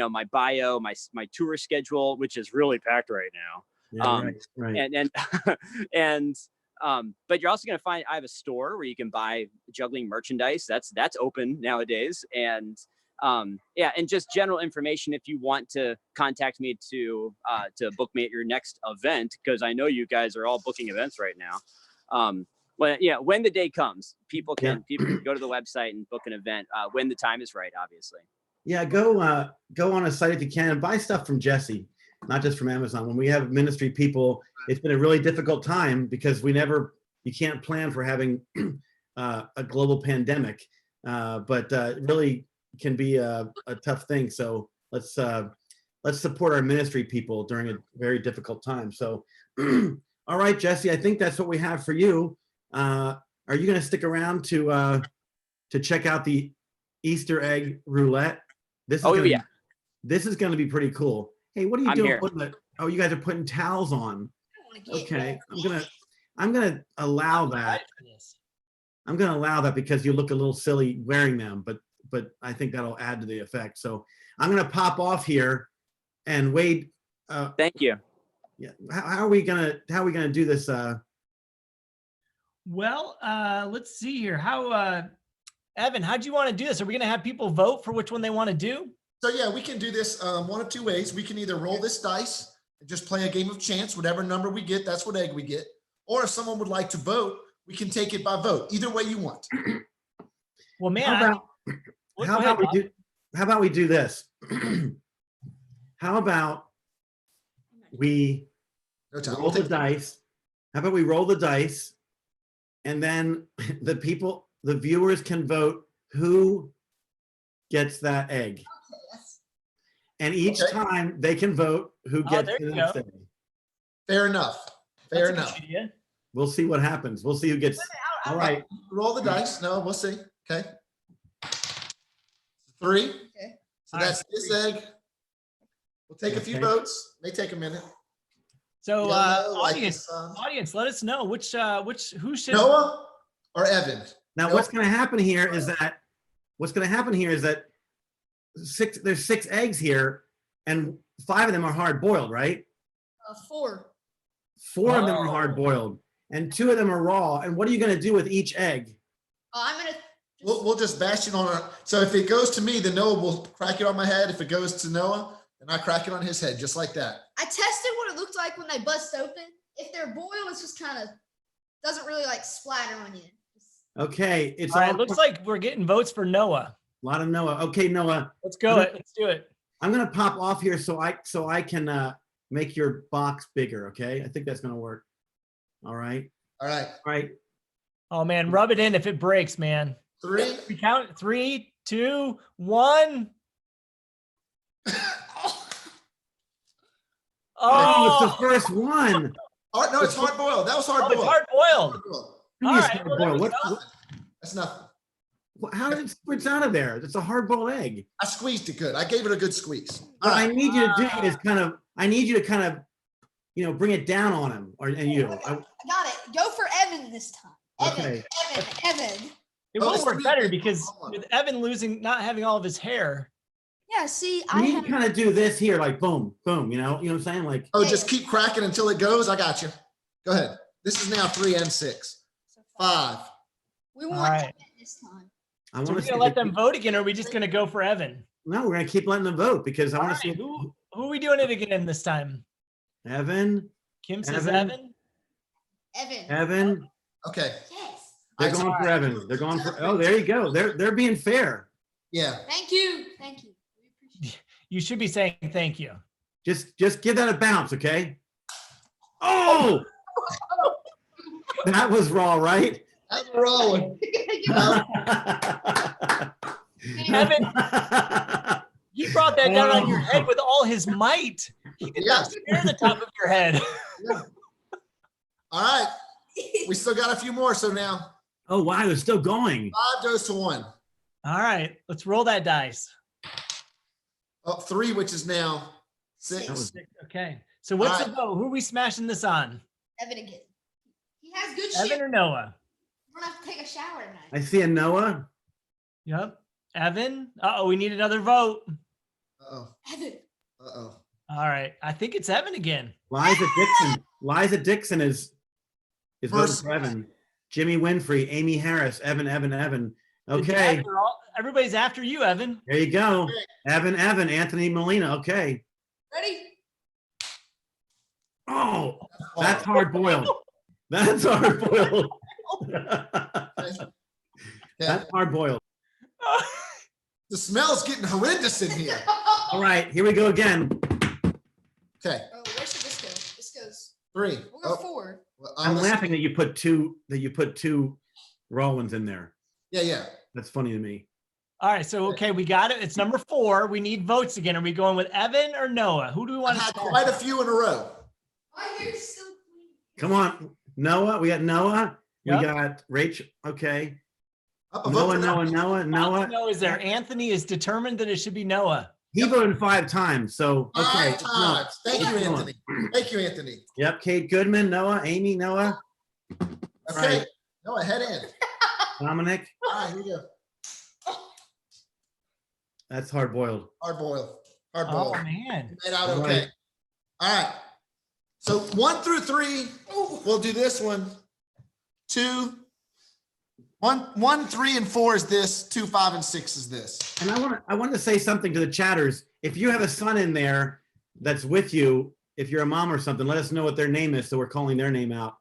Speaker 5: my bio, my tour schedule, which is really packed right now.
Speaker 1: Yeah, right.
Speaker 5: But you're also going to find I have a store where you can buy juggling merchandise. That's open nowadays. And and just general information if you want to contact me to book me at your next event, because I know you guys are all booking events right now. When the day comes, people can go to the website and book an event when the time is right, obviously.
Speaker 1: Yeah, go on a site if you can and buy stuff from Jesse, not just from Amazon. When we have ministry people, it's been a really difficult time because you can't plan for having a global pandemic, but it really can be a tough thing. So let's support our ministry people during a very difficult time. So, all right, Jesse, I think that's what we have for you. Are you going to stick around to check out the Easter egg roulette? This is going to be pretty cool. Hey, what are you doing? You guys are putting towels on. Okay, I'm gonna allow that. I'm gonna allow that because you look a little silly wearing them, but I think that'll add to the effect. So I'm gonna pop off here, and Wade.
Speaker 5: Thank you.
Speaker 1: Yeah, how are we gonna do this?
Speaker 2: Well, let's see here. How, Evan, how do you want to do this? Are we gonna have people vote for which one they want to do?
Speaker 3: So yeah, we can do this one of 2 ways. We can either roll this dice and just play a game of chance. Whatever number we get, that's what egg we get. Or if someone would like to vote, we can take it by vote. Either way you want.
Speaker 2: Well, man,
Speaker 1: How about we do this? How about we
Speaker 3: No time.
Speaker 1: roll the dice? How about we roll the dice, and then the viewers can vote who gets that egg. And each time they can vote who gets the next egg.
Speaker 3: Fair enough. Fair enough.
Speaker 1: We'll see what happens. We'll see who gets. All right.
Speaker 3: Roll the dice. No, we'll see. Okay. 3.
Speaker 4: Okay.
Speaker 3: So that's this egg. We'll take a few votes. May take a minute.
Speaker 2: So
Speaker 3: Yellow,
Speaker 2: audience, let us know who should
Speaker 3: Noah or Evan.
Speaker 1: Now, what's going to happen here is that there's 6 eggs here, and 5 of them are hard boiled, right?
Speaker 4: 4.
Speaker 1: 4 of them are hard boiled, and 2 of them are raw. And what are you going to do with each egg?
Speaker 4: I'm gonna.
Speaker 3: We'll just bash it on our. So if it goes to me, then Noah will crack it on my head. If it goes to Noah, then I crack it on his head, just like that.
Speaker 4: I tested what it looked like when they bust open. If they're boiled, it's just kind of doesn't really like splatter on you.
Speaker 1: Okay,
Speaker 2: all right, it looks like we're getting votes for Noah.
Speaker 1: A lot of Noah. Okay, Noah.
Speaker 2: Let's go. Let's do it.
Speaker 1: I'm gonna pop off here so I can make your box bigger. Okay, I think that's gonna work. All right.
Speaker 3: All right.
Speaker 1: All right.
Speaker 2: Oh man, rub it in if it breaks, man.
Speaker 3: 3.
Speaker 2: We count 3, 2, 1.
Speaker 1: Oh, it's the first one.
Speaker 3: No, it's hard boiled. That was hard boiled.
Speaker 2: It's hard boiled.
Speaker 3: All
Speaker 2: right, well,
Speaker 3: That's nothing.
Speaker 1: How did it spritz out of there? It's a hard boiled egg.
Speaker 3: I squeezed it good. I gave it a good squeeze.
Speaker 1: What I need you to do is I need you to kind of, bring it down on him and you.
Speaker 4: I got it. Go for Evan this time.
Speaker 1: Okay.
Speaker 4: Evan.
Speaker 2: It will work better because with Evan not having all of his hair.
Speaker 4: Yeah, see,
Speaker 1: You need to kind of do this here, like boom, boom, you know what I'm saying? Like,
Speaker 3: just keep cracking until it goes. I got you. Go ahead. This is now 3 and 6. 5.
Speaker 4: We want Evan this time.
Speaker 2: So we're gonna let them vote again, or are we just gonna go for Evan?
Speaker 1: No, we're gonna keep letting them vote because I want to see
Speaker 2: who are we doing it again this time.
Speaker 1: Evan.
Speaker 2: Kim says Evan.
Speaker 1: Evan.
Speaker 3: Okay.
Speaker 4: Yes.
Speaker 1: They're going for Evan. They're going for. Oh, there you go. They're being fair.
Speaker 3: Yeah.
Speaker 4: Thank you. Thank you. We appreciate it.
Speaker 2: You should be saying thank you.
Speaker 1: Just give that a bounce, okay? Oh, that was raw, right?
Speaker 3: That's a raw one.
Speaker 2: Evan, he brought that down on your head with all his might. He did not spare the top of your head.
Speaker 3: Yeah. All right. We still got a few more. So now.
Speaker 1: Oh, wow. They're still going.
Speaker 3: 5 goes to 1.
Speaker 2: All right. Let's roll that dice.
Speaker 3: 3, which is now 6.
Speaker 2: Okay. So what's the vote? Who are we smashing this on?
Speaker 4: Evan again. He has good shit.
Speaker 2: Evan or Noah?
Speaker 4: We're gonna have to take a shower tonight.
Speaker 1: I see a Noah.
Speaker 2: Yep. Evan. Uh-oh, we need another vote.
Speaker 3: Uh-oh.
Speaker 4: Evan.
Speaker 3: Uh-oh.
Speaker 2: All right. I think it's Evan again.
Speaker 1: Liza Dixon is voting for Evan. Jimmy Winfrey, Amy Harris, Evan. Okay.
Speaker 2: Everybody's after you, Evan.
Speaker 1: There you go. Evan, Anthony Molina. Okay.
Speaker 4: Ready?
Speaker 1: Oh, that's hard boiled. That's hard boiled. That's hard boiled.
Speaker 3: The smell's getting horrendous in here.
Speaker 1: All right, here we go again.
Speaker 3: Okay.
Speaker 4: Oh, where should this go? This goes.
Speaker 3: 3.
Speaker 4: We'll go 4.
Speaker 3: Well,
Speaker 1: I'm laughing that you put two raw ones in there.
Speaker 3: Yeah.
Speaker 1: That's funny to me.
Speaker 2: All right, so okay, we got it. It's number 4. We need votes again. Are we going with Evan or Noah? Who do we want to
Speaker 3: had
Speaker 2: start?
Speaker 3: quite a few in a row.
Speaker 4: My hair's still clean.
Speaker 1: Come on, Noah. We got Noah.
Speaker 2: Yep.
Speaker 1: We got Rachel. Okay.
Speaker 3: Up, a vote for that.
Speaker 1: Noah.
Speaker 2: No, is there? Anthony is determined that it should be Noah.
Speaker 1: He voted 5 times. So okay.
Speaker 3: 5 times. Thank you, Anthony. Thank you, Anthony.
Speaker 1: Yep. Kate Goodman, Noah, Amy, Noah.
Speaker 3: Okay.
Speaker 1: Right.
Speaker 3: Noah, head in.
Speaker 1: Dominic.
Speaker 3: All right, here we go.
Speaker 1: That's hard boiled.
Speaker 3: Hard boiled.
Speaker 2: Oh man.
Speaker 3: Made out
Speaker 1: All
Speaker 3: okay.
Speaker 1: right.
Speaker 3: All right. So 1 through 3, we'll do this one. 2, 1, 3, and 4 is this. 2, 5, and 6 is this.
Speaker 1: And I want to say something to the chatters. If you have a son in there that's with you, if you're a mom or something, let us know what their name is so we're calling their name out.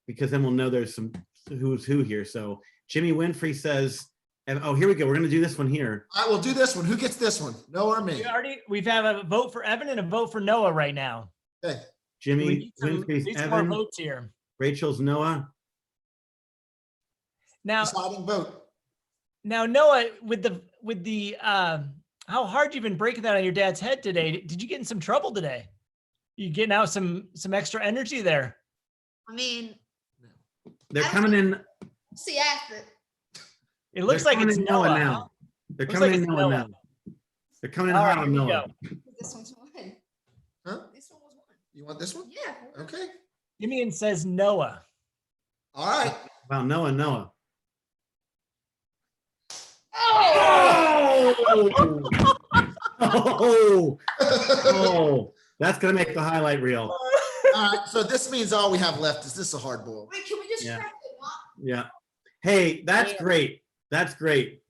Speaker 1: because then we'll know there's some who's who here. So Jimmy Winfrey says, and oh, here we go. We're going to do this one here.
Speaker 3: I will do this one. Who gets this one? Noah or me?
Speaker 2: We've had a vote for Evan and a vote for Noah right now.
Speaker 3: Okay.
Speaker 1: Jimmy Winfrey's
Speaker 2: more
Speaker 1: Evan,
Speaker 2: votes here.
Speaker 1: Rachel's Noah.
Speaker 2: Now,
Speaker 3: Deciding vote.
Speaker 2: Now, Noah, with the how hard you've been breaking that on your dad's head today. Did you get in some trouble today? You getting out some extra energy there?
Speaker 4: I mean,
Speaker 1: They're coming in.
Speaker 4: see after.
Speaker 2: It looks like it's Noah
Speaker 1: now. They're
Speaker 2: Looks
Speaker 1: coming
Speaker 2: like
Speaker 1: in
Speaker 2: it's
Speaker 1: Noah
Speaker 2: Noah.
Speaker 1: now. They're coming in
Speaker 2: All
Speaker 1: hot
Speaker 2: right,
Speaker 1: on
Speaker 2: here we
Speaker 1: Noah.
Speaker 2: go.
Speaker 4: This one's one.
Speaker 3: Huh?
Speaker 4: This one was one.
Speaker 3: You want this one?
Speaker 4: Yeah.
Speaker 3: Okay.
Speaker 2: Dimian says Noah.
Speaker 3: All right.
Speaker 1: Wow, Noah. Oh, that's gonna make the highlight reel.
Speaker 3: All right. So this means all we have left is this a hard boil.
Speaker 4: Wait, can we just
Speaker 1: Yeah.
Speaker 4: crack it? Mom?
Speaker 1: Yeah. Hey, that's great. That's great.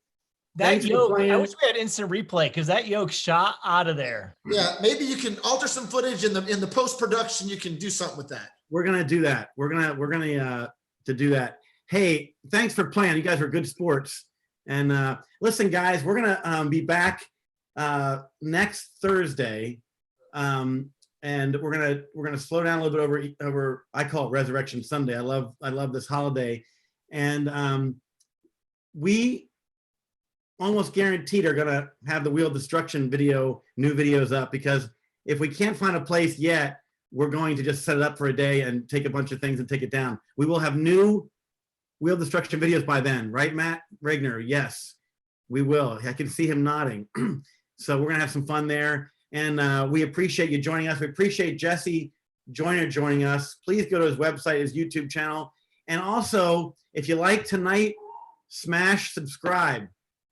Speaker 2: That
Speaker 1: Thanks for
Speaker 2: yoke, I
Speaker 1: playing.
Speaker 2: wish we had instant replay because that yoke shot out of there.
Speaker 3: Yeah, maybe you can alter some footage in the post production. You can do something with that.
Speaker 1: We're gonna do that. We're gonna to do that. Hey, thanks for playing. You guys were good sports. And listen, guys, we're gonna be back next Thursday, and we're gonna slow down a little bit over. I call it Resurrection Sunday. I love this holiday, and we almost guaranteed are gonna have the Wheel Destruction new videos up, because if we can't find a place yet, we're going to just set it up for a day and take a bunch of things and take it down. We will have new Wheel Destruction videos by then, right, Matt Regner? Yes, we will. I can see him nodding. So we're gonna have some fun there, and we appreciate you joining us. We appreciate Jesse Joyner joining us. Please go to his website, his YouTube channel, and also if you like tonight, smash subscribe,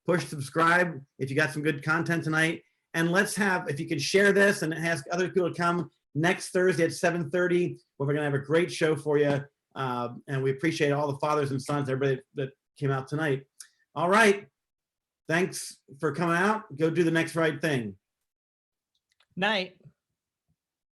Speaker 1: push subscribe if you got some good content tonight. And let's have, if you could share this and ask other people to come next Thursday at 7:30, where we're gonna have a great show for you. And we appreciate all the fathers and sons, everybody that came out tonight. All right. Thanks for coming out. Go do the next right thing.
Speaker 2: Night.